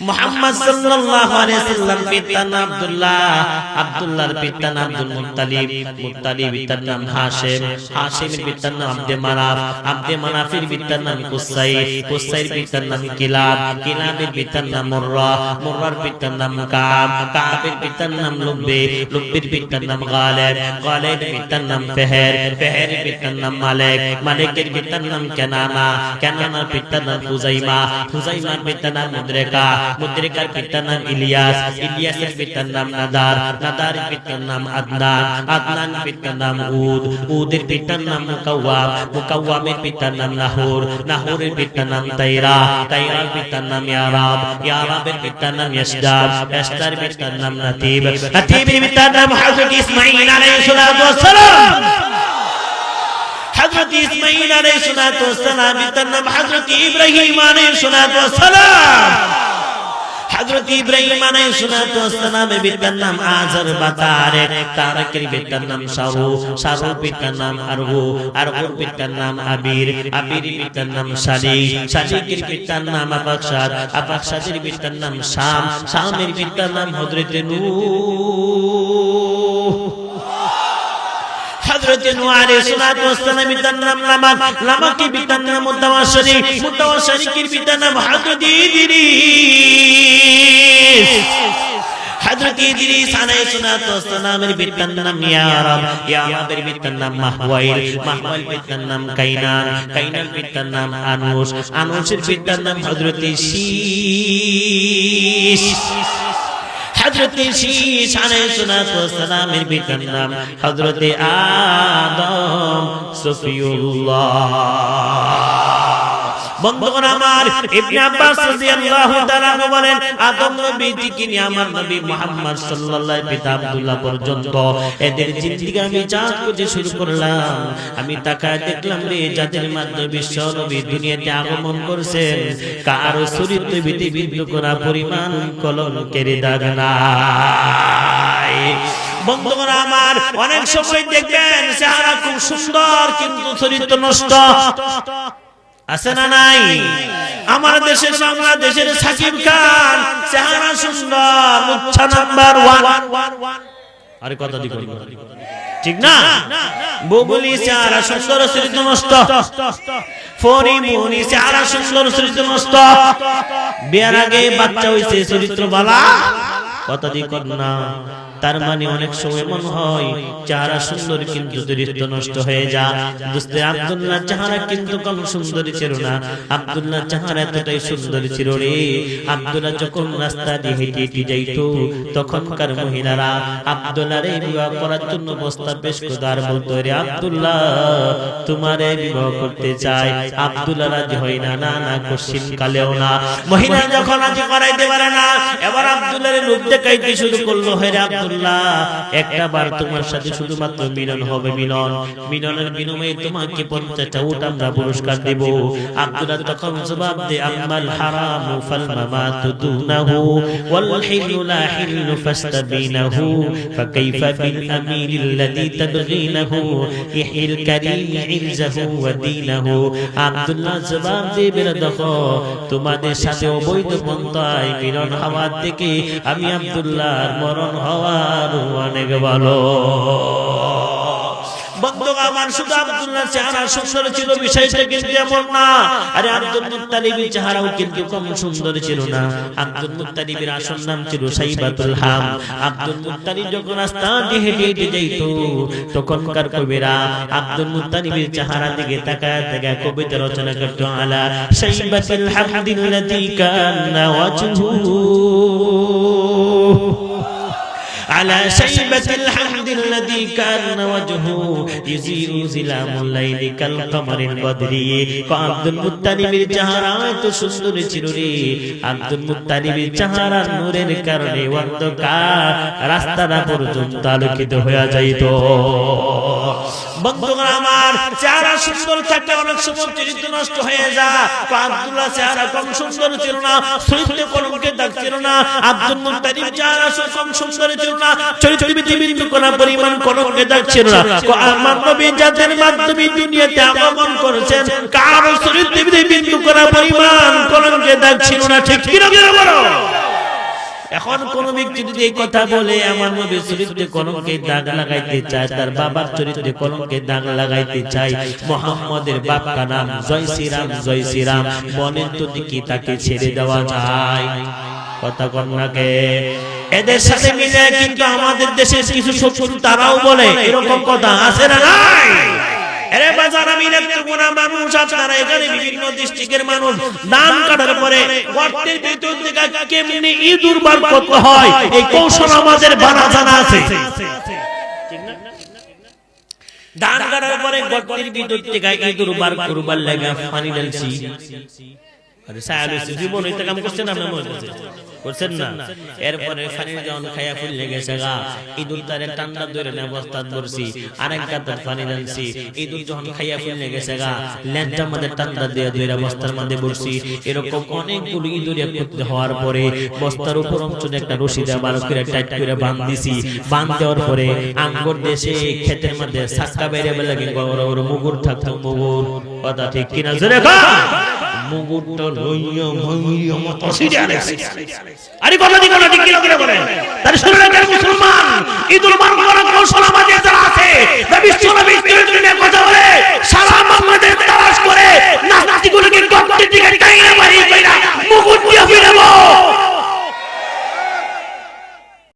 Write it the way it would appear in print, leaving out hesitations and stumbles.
মুহাম্মদ সাল্লাল্লাহু আলাইহি ওয়াসাল্লাম পিতার নাম আব্দুল্লাহ, আব্দুল্লাহর পিতার নাম আব্দুল মুত্তালিব, মুত্তালিব পিতার নাম হাশিম, হাশিমের পিতার নাম আব্দে মানাফ, আব্দে মানাফের পিতার নাম কুসাই, কুসাইর পিতার নাম কিলাব, কিলাবের পিতার নাম মুররা, মুররার পিতার নাম কাব, কাবের পিতার নাম লুব্বে, লুব্বের পিতার নাম গালিব, গালিবের পিতার নাম ফেহের, ফেহেরের পিতার নাম মালিক, মালিকের পিতার নাম কেনানা, কেনানার পিতার নাম হুজাইমা, হুজাইমার পিতার নাম মুদরিকা, মুদরিকার পিতার নাম ইলিয়াস, ইলিয়াসের পিতার নাম নাদার, নাদারের পিতার নাম আদনান, আদনানের পিতার নাম উদ, উদের পিতার নাম মুকাওয়াম, মুকাওয়ামের পিতার নাম নাহুর, নাহুরের পিতার নাম তাইরা, তাইরার পিতার নাম ইয়ারাব, ইয়ারাবের পিতার নাম ইয়াসদার, ইয়াসদার পিতার নাম নাতিব, নাতিবের পিতার নাম হযরত ইসমাঈল আলাইহিস সালাতু ওয়াস সালাম, হযরত ইসমাঈল আলাইহিস সালাতু ওয়াস সালাম পিতার নাম হযরত ইব্রাহিম আলাইহিস সালাতু ওয়াস সালাম, হযরত ইব্রাহিম আলাইহিস সালাতু ওয়াস সালামের পিতার নাম আযর বা তারেক, তারেকের পিতার নাম শারু, শারুর পিতার নাম আরগু, আরগুর পিতার নাম আবির, আবিরের পিতার নাম শালিক, শালিকের পিতার নাম আবাকশাদ, আবাকশাদের পিতার নাম শাম, শামের পিতার নাম হযরত নূহ, হযরত নূহ আলাইহিস সালাতু ওয়াস সালাম পিতার নাম লামাক, লামাকের পিতার নাম মুতাওয়াশশির, মুতাওয়াশশিরের পিতার নাম হযরত ইদ্রিস, হযরত ইদ্রিস আলাইহিস সালাতু ওয়াস সালামের পিতার নাম ইয়ারাব, ইয়ারাবের পিতার নাম মাহওয়াইল, মাহওয়াইল পিতার নাম কাইনান, কাইনান পিতার নাম আনুস, আনুসের পিতার নাম হযরত শীশ, হযরত শীশ আলাইহিস সালাতু ওয়াস সালামের পিতার নাম হযরত আদম সফিউল্লাহ। বন্ধুগণ আমার, ইবনে আব্বাস রাদিয়াল্লাহু তাআলা বলেন আদম নবী থেকে নিয়ে আমার নবী মুহাম্মদ সাল্লাল্লাহু আলাইহি পিতা আব্দুল্লাহ পর্যন্ত এদের জিন্দেগি আমি যাচ করতে শুরু করলাম, আমি তাকায় দেখলাম রে যাদের মাধ্যমে বিশ্ব নবী দুনিয়াতে আগমন করেছেন কারো চরিত্র বিধি বিন্দু করা পরিমাণ কলঙ্কের দাগ নাই। বন্ধুগণ আমার, অনেক সময় দেখবেন চেহারা খুব সুন্দর কিন্তু চরিত্র নষ্ট আছে না নাই? আমার দেশের বাংলাদেশের সাকিব খান চেহারা সুন্দর, মুচ্ছা নাম্বার 1, আরে কথা দি ঠিক না? বুবুলি চেহারা সুন্দর চরিত্র নষ্ট, ফরিমুনি চেহারা সুন্দর চরিত্র নষ্ট, বিয়ার আগে বাচ্চা হইছে চরিত্র বালা, কথা দি কর না। তার মানে অনেক সময় মনে হয় চেহারা সুন্দর কিন্তু চরিত্র নষ্ট হয়ে যায়। দোস্তে আব্দুল্লাহ চেহারা কিন্তু কম সুন্দর ছিল না, আব্দুল্লাহ চেহারা এতটাই সুন্দর ছিল রে। আব্দুল্লাহ যখন রাস্তা দিয়ে হেঁটে হেঁটে যাইতো তখনকার মহিলারা আব্দুল্লাহরে বিবাহ করার জন্য প্রস্তাব পেশ করত আর বলতো রে আব্দুল্লাহ তোমারে বিবাহ করতে চাই। আব্দুল্লাহ রাজি হয় না, না না কোশ্চিন কালেও না। মহিলা যখন রাজি করাইতে পারে না, এবার আব্দুল্লাহরে লোভ দেখাইতে শুরু করলো, হে আব্দুল্লাহ একটা বার তোমার সাথে শুধুমাত্র মিলন হবে, মিলন, মিলনের বিনিময়ে তোমাকে 50টা উট আমরা পুরস্কার দেব। আব্দুল্লাহ তখন জবাব দেয় আম্মাল হারামু ফাল মামাতু দুনাহু ওয়াল হিলু লা হিলু ফাস্তাবিনাহু ফাকাইফা বিল আমিরিল্লাযী তাবগিনাহু ইহিল কারীম ইলজাহু ওয়া দীনাহু। আব্দুল্লাহ জবাব দিয়ে বের দেখো তোমাদের সাথে অবৈধ পন্থায় মিলন হওয়ার থেকে আমি আব্দুল্লাহর মরণ হওয়ার অনেক ভালো। বন্ধু আমার, শুধু আব্দুল্লাহ চেহারা সুন্দর ছিল বিষয়টা কিন্তু এমন না। আরে আব্দুল মুত্তালিবের চেহারাও কিন্তু কম সুন্দর ছিল না। আব্দুল মুত্তালিবের আসল নাম ছিল সাইবাতুল হাম। আব্দুল মুত্তালিব যখন রাস্তা দিয়ে হেঁটে হেঁটে যাইত তখনকার কবিরা আব্দুল মুত্তালিবের চেহারা দিকে তাকায় তাকায় কবিতা রচনা করত, আলা সাইবাতুল হামদিল্লাযী কানা ওয়াজহু على شيبة الحمد الذي كان وجهه يزيء ظلام الليل كالقمر البدري। আব্দুল মুত্তালিবের চেহারা এত সুন্দর ছিল রে, আব্দুল মুত্তালিবের চেহারার নূরের কারণে অন্ধকার রাস্তাটা পর্যন্ত আলোকিত হয়ে যাইত। বন্ধুগণ আমার, চেহারা সুন্দর থাকলে অনেক সময় চরিত্র নষ্ট হয়ে যায়। আব্দুল্লাহ চেহারা কম সুন্দর ছিল না, চরিত্রে কলঙ্কের দাগ ছিল না। আব্দুল মুত্তালিব চেহারা কম সুন্দর ছিল না, চরিত্রে বিন্দু কোনা পরিমাণ কলঙ্কের দাগ ছিল না। আমার নবী যাদের মাধ্যমে দুনিয়াতে আগমন করেছেন, কারো চরিত্রে বিন্দু কোনা পরিমাণ কলঙ্কের দাগ ছিল না। ঠিক কি না বলো? এখন কোন ব্যক্তি যদি এই কথা বলে আমার নবীর চরিত্রে কলঙ্কের দাগ লাগাইতে চায়, তার বাবার চরিত্রে কলঙ্কের দাগ লাগাইতে চায়, মুহাম্মাদের বাপকা নাম জয় শ্রীরাম বলেন তো দেখি তাকে ছেড়ে দেওয়া যায়? কথা কন্যাকে এদের সাথে মিলে কিন্তু আমাদের দেশের কিছু শত্রু তারাও বলে এরকম কথা আছে না নাই? আরে বাজার আমি নেত্রকোনা মানুষ, আপনারা এখানে বিভিন্ন ডিস্ট্রিক্টের মানুষ ধান কাটার পরে গর্তের ভিতর থেকে কেমনে ইঁদুর বার করতে হয় এই কৌশল আমাদের জানা আছে। ধান কাটার পরে গর্তের ভিতর থেকে ইঁদুর বার করবার লাগা পানি ঢালছি। আরে সায়ালুসি জীবন এটা কাম করছেন আপনারা মনে করছেন না? এরপরে পানির যখন খায়া ফুল লেগেছে গা, ইঁদুর তারে ঠান্ডা ধরে না অবস্থান ধরছি, আরেক গাতার পানি ঢালছি। ইঁদুর যখন খাইয়া ফুল লেগেছে গা, ল্যান্ডটার মধ্যে ঠান্ডা দিয়ে ধরে অবস্থার মধ্যে বসছি। এরকম অনেকগুলো ইঁদুর একত্রিত হওয়ার পরে বস্তার উপর অঞ্চলে একটা রশি দিয়ে ভালো করে টাইট করে বাঁধ দিছি। বাঁধ দেওয়ার পরে আঙ্গুর দেশে ক্ষেতের মধ্যে সাক্কা বেড়ে বেলা ওর মুগুর থাকতো, মুগুর। কথা ঠিক কিনা জোরে কর? মুগুরটা লইয়া মাইয়া মাথা সিরে আনেছে। আরে কথা ঠিক না, ঠিক কি করে বলে? তার শুনলেন কেন মুসলমান ইঁদুর বার করার কৌশল আমাদের যারা আছে, নবী সাল্লাল্লাহু আলাইহি ওয়াসাল্লাম কথা বলে সালাম